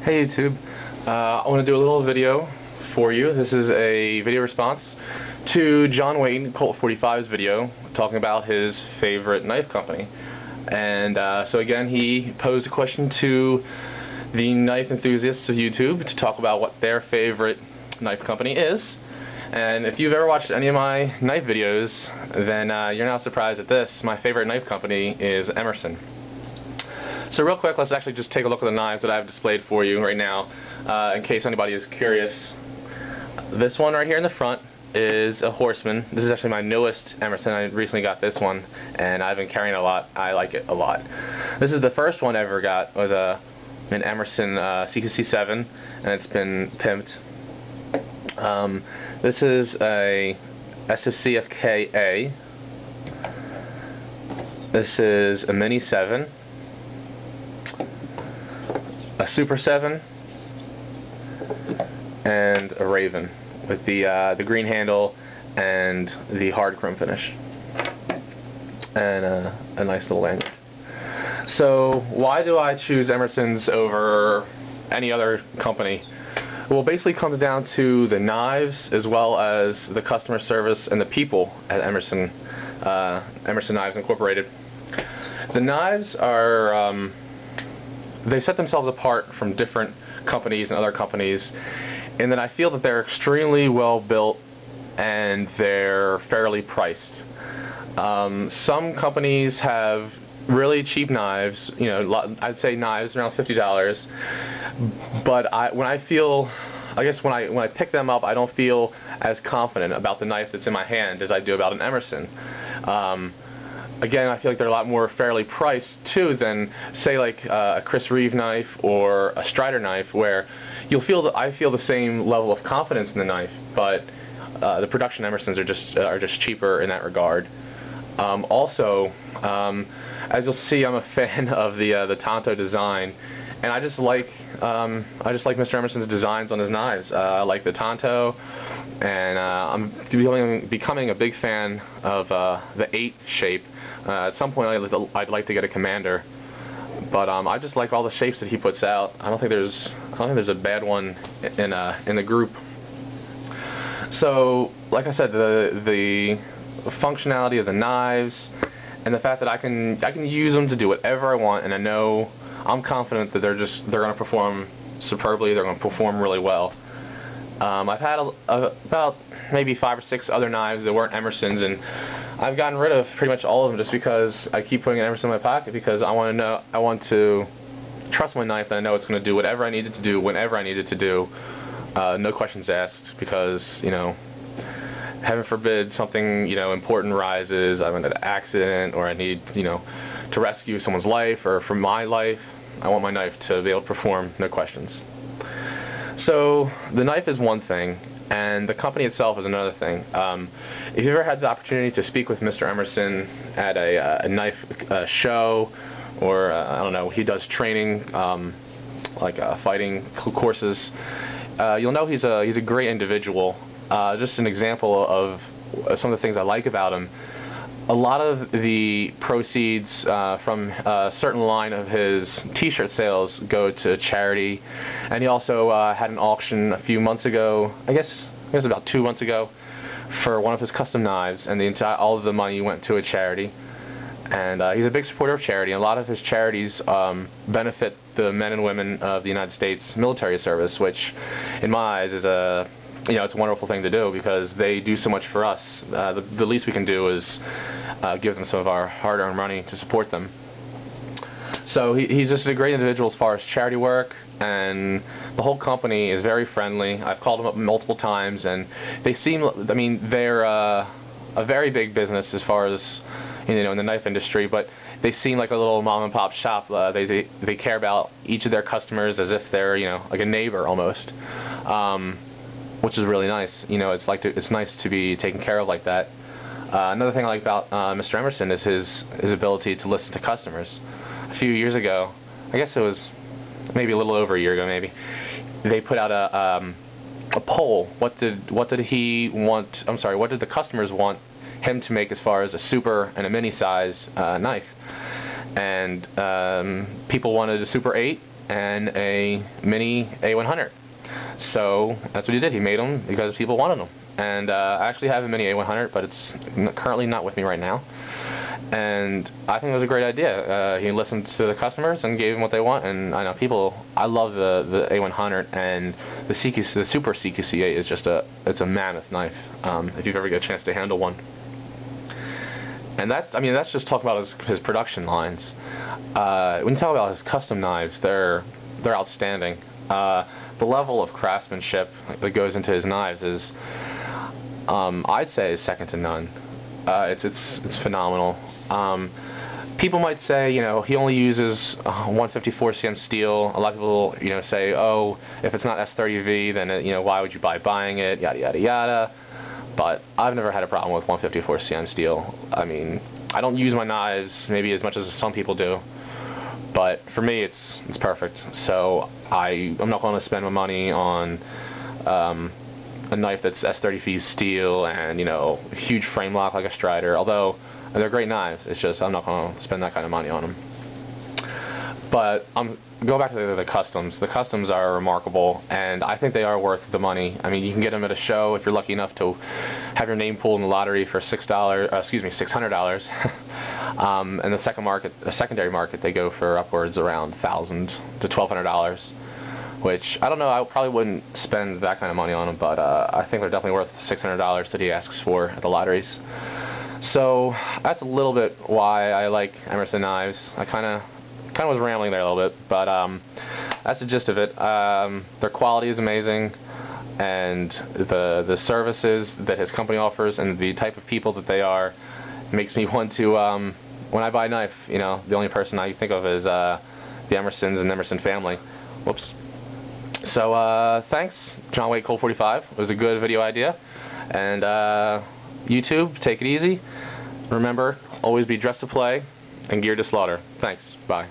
Hey YouTube, I want to do a little video for you. This is a video response to John Wayne Colt 45's video talking about his favorite knife company. And so again, he posed a question to the knife enthusiasts of YouTube to talk about what their favorite knife company is. And if you've ever watched any of my knife videos, then you're not surprised at this. My favorite knife company is Emerson. So real quick, let's actually just take a look at the knives that I've displayed for you right now, in case anybody is curious. This one right here in the front is a Horseman. This is actually my newest Emerson. I recently got this one, and I've been carrying it a lot. I like it a lot. This is the first one I ever got. It was an Emerson CQC7, and it's been pimped. This is a SFCFKA. This is a Mini 7. A Super 7, and a Raven with the green handle and the hard chrome finish, and a nice little lanyard. So why do I choose Emerson's over any other company? Well, it basically comes down to the knives as well as the customer service and the people at Emerson Knives Incorporated. The knives are they set themselves apart from different companies and other companies in that I feel that they're extremely well built and they're fairly priced. Some companies have really cheap knives, you know, I'd say knives around $50, but when I pick them up, I don't feel as confident about the knife that's in my hand as I do about an Emerson. Again, I feel like they're a lot more fairly priced too than, say, like a Chris Reeve knife or a Strider knife, where I feel the same level of confidence in the knife, but the production Emersons are just cheaper in that regard. Also, as you'll see, I'm a fan of the Tonto design, and I just like Mr. Emerson's designs on his knives. I like the Tonto, and I'm becoming a big fan of the 8 shape. At some point I'd like to get a Commander, but I just like all the shapes that he puts out. I don't think there's a bad one in the group. So, like I said, the functionality of the knives and the fact that I can use them to do whatever I want, and I'm confident that they're going to perform superbly. They're going to perform really well. I've had about maybe 5 or 6 other knives that weren't Emerson's, and I've gotten rid of pretty much all of them just because I keep putting an Emerson in my pocket, because I want to trust my knife that I know it's going to do whatever I need it to do whenever I need it to do, no questions asked, because, you know, heaven forbid something, you know, important rises, I'm in an accident, or I need, you know, to rescue someone's life, or for my life, I want my knife to be able to perform, no questions. So the knife is one thing, and the company itself is another thing. If you ever had the opportunity to speak with Mr. Emerson at a knife show, or I don't know, he does training, like fighting courses, you'll know he's a great individual. Just an example of some of the things I like about him. A lot of the proceeds from a certain line of his t-shirt sales go to charity, and he also had an auction a few months ago, I guess about 2 months ago, for one of his custom knives, and all of the money went to a charity. And he's a big supporter of charity, and a lot of his charities benefit the men and women of the United States military service, which in my eyes is it's a wonderful thing to do, because they do so much for us. The least we can do is give them some of our hard-earned money to support them. So he's just a great individual as far as charity work, and the whole company is very friendly. I've called them up multiple times, and they seem, I mean, they're a very big business as far as, you know, in the knife industry, but they seem like a little mom and pop shop. They care about each of their customers as if they're, you know, like a neighbor almost. Which is really nice. You know, it's nice to be taken care of like that. Another thing I like about Mr. Emerson is his ability to listen to customers. A few years ago, I guess it was maybe a little over a year ago, maybe, they put out a poll. What did he want? I'm sorry. What did the customers want him to make as far as a super and a mini size knife? And people wanted a Super 8 and a mini A100. So that's what he did. He made them because people wanted them. And I actually have a mini A100, but it's currently not with me right now. And I think it was a great idea. He listened to the customers and gave them what they want. And I know people. I love the A100, and the CQC, the Super CQC8 is just it's a mammoth knife. If you've ever get a chance to handle one. And that's just talking about his production lines. When you talk about his custom knives, they're outstanding. The level of craftsmanship that goes into his knives is, I'd say, is second to none. It's phenomenal. People might say, he only uses 154 cm steel. A lot of people, say, oh, if it's not S30V, then why would you buying it? Yada yada yada. But I've never had a problem with 154 cm steel. I mean, I don't use my knives maybe as much as some people do, but for me it's perfect. So I'm not going to spend my money on a knife that's S30V steel and huge frame lock like a Strider. Although they're great knives, it's just I'm not going to spend that kind of money on them. But go back to the customs. The customs are remarkable, and I think they are worth the money. I mean, you can get them at a show if you're lucky enough to have your name pulled in the lottery for $600. And the secondary market, they go for upwards around $1,000 to $1,200. Which I don't know. I probably wouldn't spend that kind of money on them, but I think they're definitely worth $600 that he asks for at the lotteries. So that's a little bit why I like Emerson knives. I kind of was rambling there a little bit, but that's the gist of it. Their quality is amazing, and the services that his company offers and the type of people that they are makes me want to, when I buy a knife, the only person I think of is the Emersons and Emerson family. Whoops. So thanks, John Wait Colt 45. It was a good video idea. And YouTube, take it easy. Remember, always be dressed to play and geared to slaughter. Thanks. Bye.